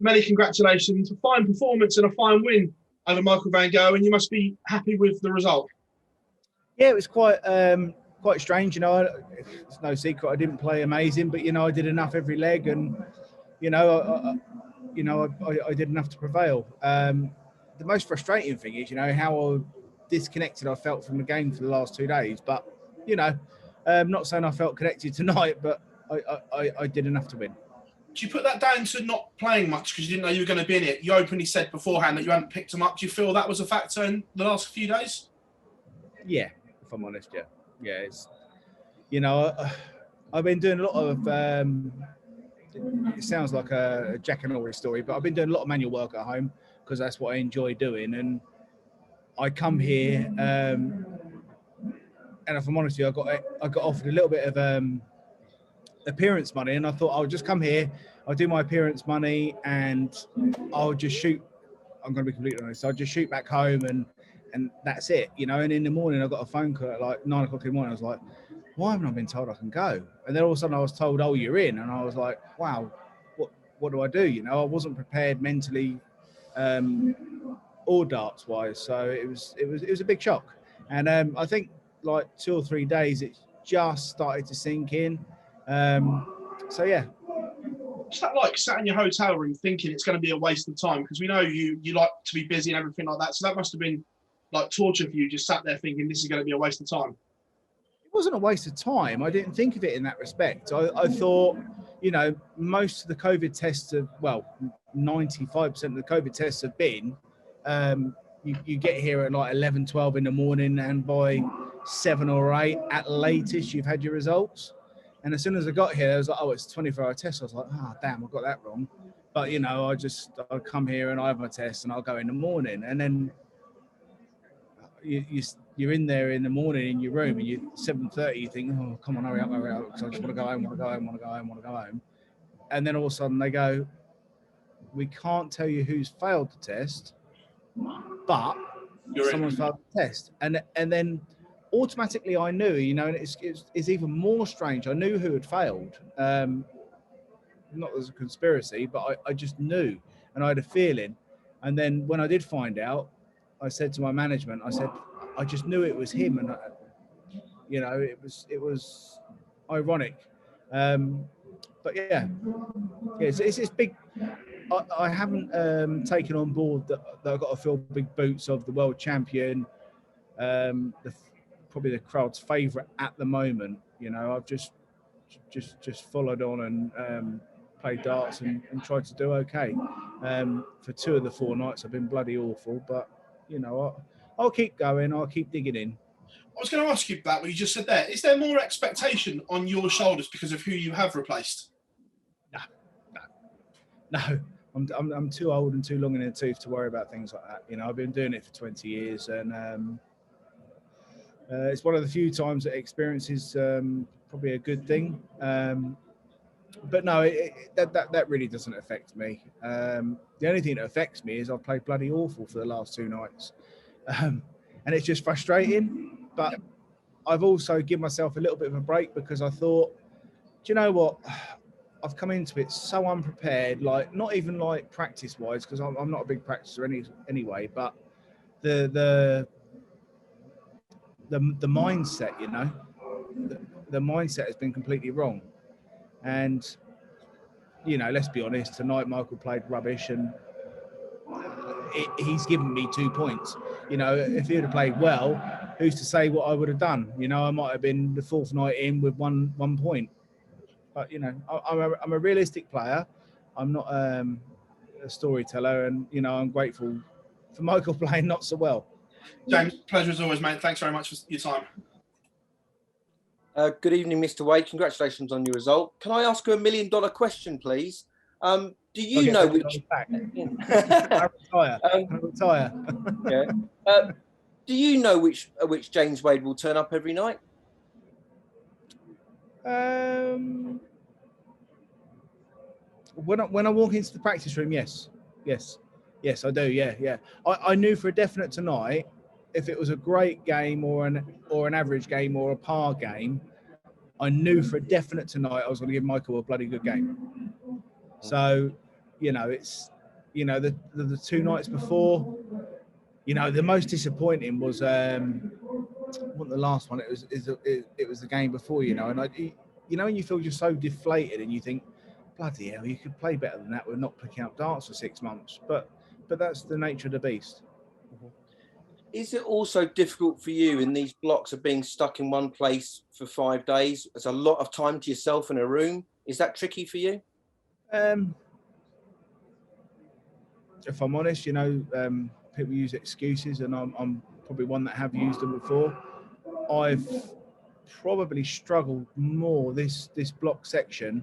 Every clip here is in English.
Many congratulations. A fine performance and a fine win over Michael van Gerwen. You must be happy with the result. Yeah, it was quite strange. It's no secret I didn't play amazing, but I did enough every leg, and I did enough to prevail. The most frustrating thing is how disconnected I felt from the game for the last 2 days. But not saying I felt connected tonight, but I did enough to win. Do you put that down to not playing much because you didn't know you were going to be in it? You openly said beforehand that you hadn't picked them up. Do you feel that was a factor in the last few days? Yeah, if I'm honest, yeah. Yeah, it's, I've been doing a lot of, it sounds like a Jack and Norris story, but I've been doing a lot of manual work at home because that's what I enjoy doing. And I come here, and if I'm honest with you, I got offered a little bit of appearance money, and I thought I'll just come here, I'll do my appearance money, and I'll just shoot. I'm going to be completely honest. I'll just shoot back home, and that's it, And in the morning, I got a phone call at like 9 o'clock in the morning. I was like, why haven't I been told I can go? And then all of a sudden, I was told, oh, you're in, and I was like, wow, what do I do? I wasn't prepared mentally, or darts wise, so it was a big shock. And I think like 2 or 3 days, it just started to sink in. So yeah. What's that like, sat in your hotel room thinking it's going to be a waste of time? Because we know you like to be busy and everything like that. So that must have been like torture for you, just sat there thinking this is going to be a waste of time. It wasn't a waste of time. I didn't think of it in that respect. I thought, most of the COVID tests have, 95% of the COVID tests have been, you get here at like 11, 12 in the morning, and by 7 or 8 at latest, you've had your results. And as soon as I got here, I was like, oh, it's a 24-hour test. I was like, oh, damn, I got that wrong. But, I come here and I have my test and I'll go in the morning. And then you're in there in the morning in your room and you're 7:30, you think, oh, come on, hurry up, because I just want to go home. And then all of a sudden they go, we can't tell you who's failed the test, but someone's failed the test. And then automatically I knew, and it's even more strange. I knew who had failed. Not as a conspiracy, but I just knew, and I had a feeling. And then when I did find out, I said to my management, I just knew it was him, and it was ironic. But yeah, it's big. I haven't taken on board that I've got to fill big boots of the world champion. Probably the crowd's favourite at the moment. I've just followed on and played darts and tried to do okay. For 2 of the 4 nights, I've been bloody awful, but I'll keep going. I'll keep digging in. I was going to ask you about what you just said there. Is there more expectation on your shoulders because of who you have replaced? No. I'm too old and too long in the tooth to worry about things like that. I've been doing it for 20 years, and it's one of the few times that experience is probably a good thing. But no, that really doesn't affect me. The only thing that affects me is I've played bloody awful for the last 2 nights. And it's just frustrating. But I've also given myself a little bit of a break because I thought, do you know what? I've come into it so unprepared, like not even like practice-wise, because I'm not a big practicer anyway, but the mindset, the mindset has been completely wrong. And, let's be honest, tonight Michael played rubbish and he's given me 2 points. If he would have played well, who's to say what I would have done? I might have been the 4th night in with one point. But, I'm a realistic player. I'm not a storyteller, and, I'm grateful for Michael playing not so well. James, pleasure as always, mate. Thanks very much for your time. Good evening, Mr. Wade. Congratulations on your result. Can I ask you $1 million question, please? Do you know which? I retire. Yeah. Do you know which James Wade will turn up every night? When I walk into the practice room, yes, I do. Yeah. I knew for a definite tonight, if it was a great game or an average game or a par game, I knew for a definite tonight I was going to give Michael a bloody good game. So, you know, it's, you know, the 2 nights before, you know, the most disappointing was wasn't the last one. It was the game before, you know, and you know, when you feel just so deflated and you think, bloody hell, you could play better than that. We're not picking up darts for 6 months, but that's the nature of the beast. Is it also difficult for you in these blocks of being stuck in one place for 5 days? It's a lot of time to yourself in a room. Is that tricky for you? If I'm honest, you know, people use excuses, and I'm probably one that have used them before. I've probably struggled more this block section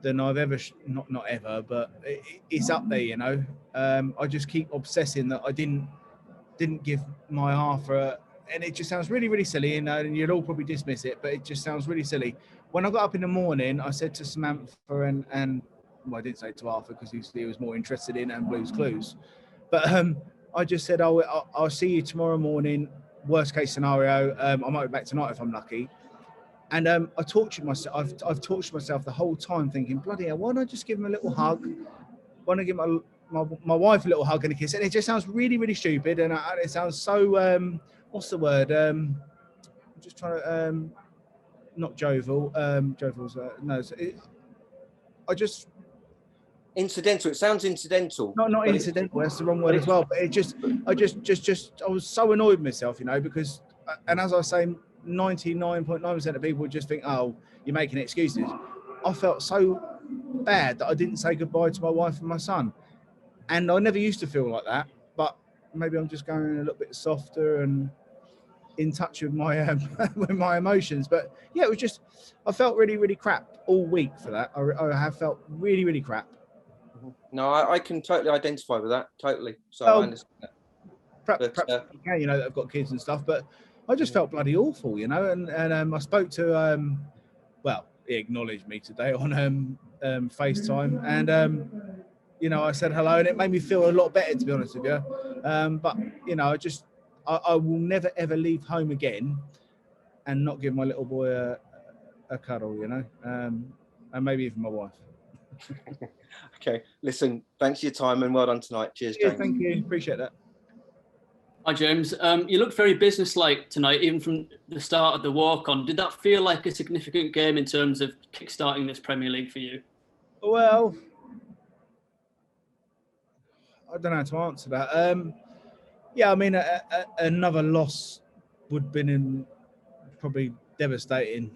than I've ever, not ever, but it's up there, you know. I just keep obsessing that I didn't give my half and it just sounds really, really silly, and you'll all probably dismiss it, but it just sounds really silly. When I got up in the morning, I said to Samantha and well, I didn't say to Arthur because he was more interested in Blues Clues, but I just said, I'll see you tomorrow morning. Worst case scenario, I might be back tonight if I'm lucky. And I tortured myself. I've tortured myself the whole time, thinking, bloody hell, why don't I just give him a little hug? Why don't I give my wife a little hug and a kiss? And it just sounds really, really stupid, and it sounds so what's the word? I'm just trying to not jovial. Jovial's no. I just incidental. It sounds incidental. Not incidental. That's the wrong word as well. But I was so annoyed with myself, you know, because, and as I say, 99.9% of people would just think, oh, you're making excuses. I felt so bad that I didn't say goodbye to my wife and my son, and I never used to feel like that. But maybe I'm just going a little bit softer and in touch with my with my emotions. But yeah, it was just, I felt really, really crap all week for that. I have felt really, really crap. No, I can totally identify with that. Totally. So I understand that. Perhaps you know, that I've got kids and stuff, but I just felt bloody awful, you know. And I spoke to well, he acknowledged me today on FaceTime, and you know, I said hello, and it made me feel a lot better, to be honest with you. But you know, I will never ever leave home again and not give my little boy a cuddle, you know, and maybe even my wife. Okay, listen, thanks for your time and well done tonight. Cheers, James. Thank you, appreciate that. Hi, James. You looked very businesslike tonight, even from the start of the walk-on. Did that feel like a significant game in terms of kickstarting this Premier League for you? Well, I don't know how to answer that. Yeah, I mean, another loss would have been probably devastating.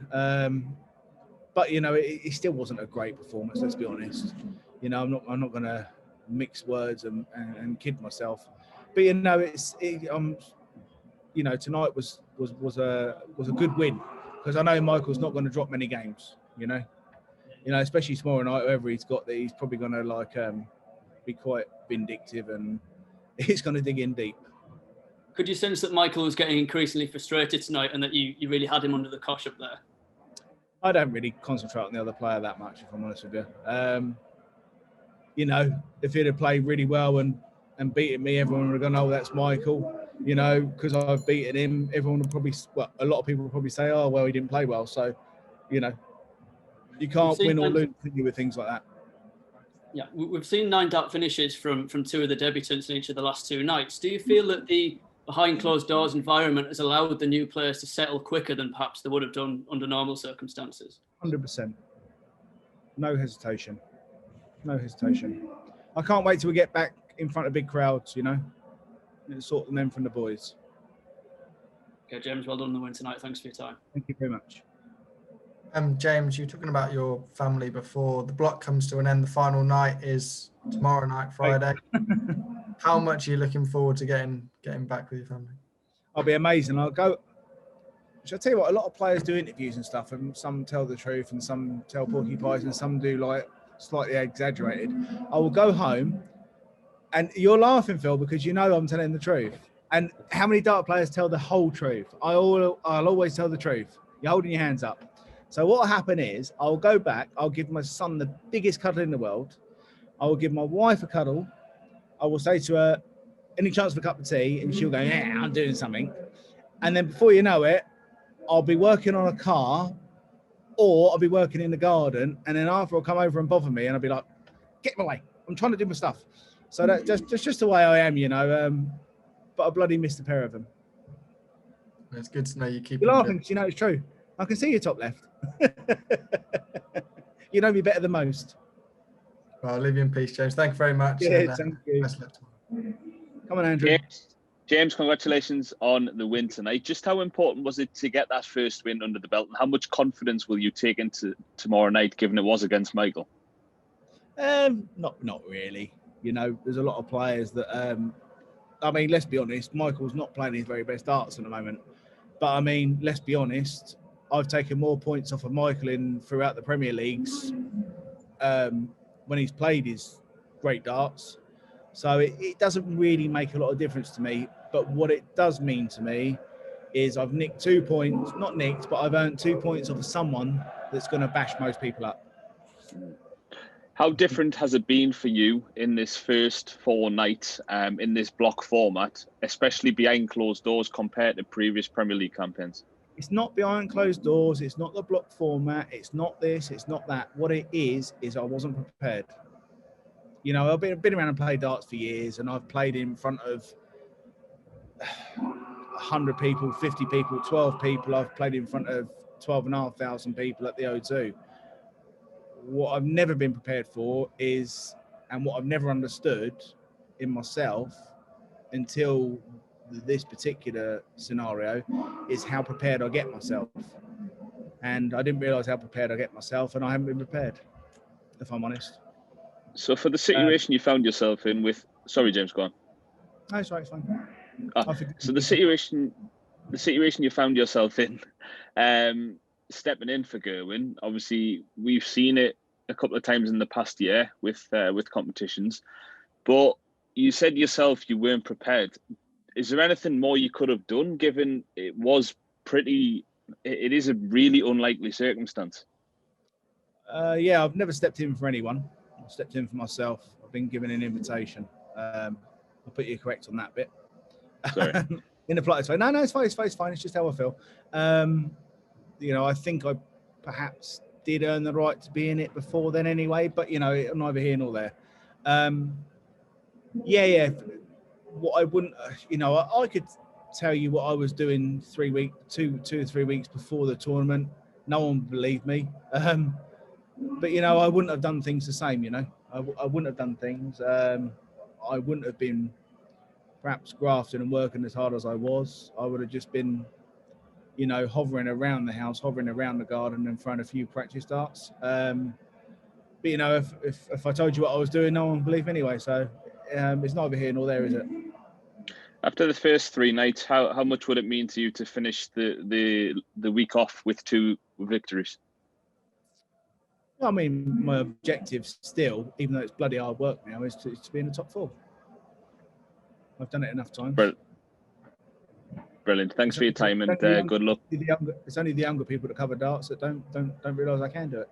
But you know, it still wasn't a great performance. Let's be honest. You know, I'm not going to mix words and kid myself. But you know, you know, tonight was a good win, because I know Michael's not going to drop many games. You know, especially tomorrow night, whoever he's got there, he's probably going to like be quite vindictive, and he's going to dig in deep. Could you sense that Michael was getting increasingly frustrated tonight, and that you really had him under the cosh up there? I don't really concentrate on the other player that much, if I'm honest with you. You know, if he'd have played really well and beaten me, everyone would have gone, oh, that's Michael. You know, because I've beaten him, everyone would probably, well, a lot of people would probably say, oh, well, he didn't play well. So, you know, you can't win or lose with things like that. Yeah, we've seen 9 dart finishes from 2 of the debutants in each of the last 2 nights. Do you feel that the behind closed doors environment has allowed the new players to settle quicker than perhaps they would have done under normal circumstances? 100%. No hesitation. No hesitation. I can't wait till we get back in front of big crowds, you know, and sort them from the boys. Okay, James, well done on the win tonight. Thanks for your time. Thank you very much. James, you were talking about your family before. The block comes to an end. The final night is tomorrow night, Friday. How much are you looking forward to getting back with your family? I'll be amazing. I'll go. Shall I tell you what? A lot of players do interviews and stuff, and some tell the truth, and some tell porcupines, and some do like slightly exaggerated. I will go home, and you're laughing, Phil, because you know I'm telling the truth. And how many dart players tell the whole truth? I'll always tell the truth. You're holding your hands up. So what will happen is I'll go back. I'll give my son the biggest cuddle in the world. I will give my wife a cuddle. I will say to her, any chance for a cup of tea? And she'll go, yeah, I'm doing something. And then before you know it, I'll be working on a car or I'll be working in the garden, and then Arthur will come over and bother me, and I'll be like, "Get him away! I'm trying to do my stuff." So that's just the way I am, you know. But I bloody missed a pair of them. It's good to know you keep. You're laughing because you know it's true. I can see your top left. You know me better than most. Well, I'll leave you in peace, James. Thank you very much. Yeah, and, thank you. best luck tomorrow. Come on, Andrew. James, congratulations on the win tonight. Just how important was it to get that first win under the belt, and how much confidence will you take into tomorrow night, given it was against Michael? Not really. You know, there's a lot of players that. I mean, let's be honest. Michael's not playing his very best darts at the moment. But I mean, let's be honest. I've taken more points off of Michael throughout the Premier Leagues when he's played his great darts. So it doesn't really make a lot of difference to me. But what it does mean to me is I've nicked 2 points, not nicked, but I've earned 2 points off of someone that's going to bash most people up. How different has it been for you in this first 4 nights in this block format, especially behind closed doors compared to previous Premier League campaigns? It's not behind closed doors. It's not the block format. It's not this. It's not that. What it is I wasn't prepared. You know, I've been around and played darts for years, and I've played in front of 100 people, 50 people, 12 people. I've played in front of 12,500 people at the O2. What I've never been prepared for is, and what I've never understood in myself until this particular scenario, is how prepared I get myself. And I didn't realise how prepared I get myself, and I haven't been prepared, if I'm honest. So for the situation you found yourself in with... Sorry, James, go on. No, it's right, it's fine. So the situation you found yourself in, stepping in for Gerwyn, obviously we've seen it a couple of times in the past year with competitions, but you said yourself you weren't prepared. Is there anything more you could have done, given it is a really unlikely circumstance? Yeah, I've never stepped in for anyone. I've stepped in for myself. I've been given an invitation. I'll put you correct on that bit. Sorry. In the politest way. No, it's fine. It's fine. It's just how I feel. You know, I think I perhaps did earn the right to be in it before then anyway, but, you know, I'm neither here nor there. Yeah. What I wouldn't, you know, I could tell you what I was doing 2 or 3 weeks before the tournament. No one would believe me. But, you know, I wouldn't have done things the same, you know. I wouldn't have done things. I wouldn't have been perhaps grafting and working as hard as I was. I would have just been, you know, hovering around the house, hovering around the garden and throwing a few practice darts. But, you know, if I told you what I was doing, no one would believe anyway. So it's neither here nor there, is it? After the first 3 nights, how much would it mean to you to finish the week off with 2 victories? I mean, my objective still, even though it's bloody hard work now, is to be in the top 4. I've done it enough times. Brilliant. Thanks for your time and good luck. It's only the younger people that cover darts that don't realise I can do it.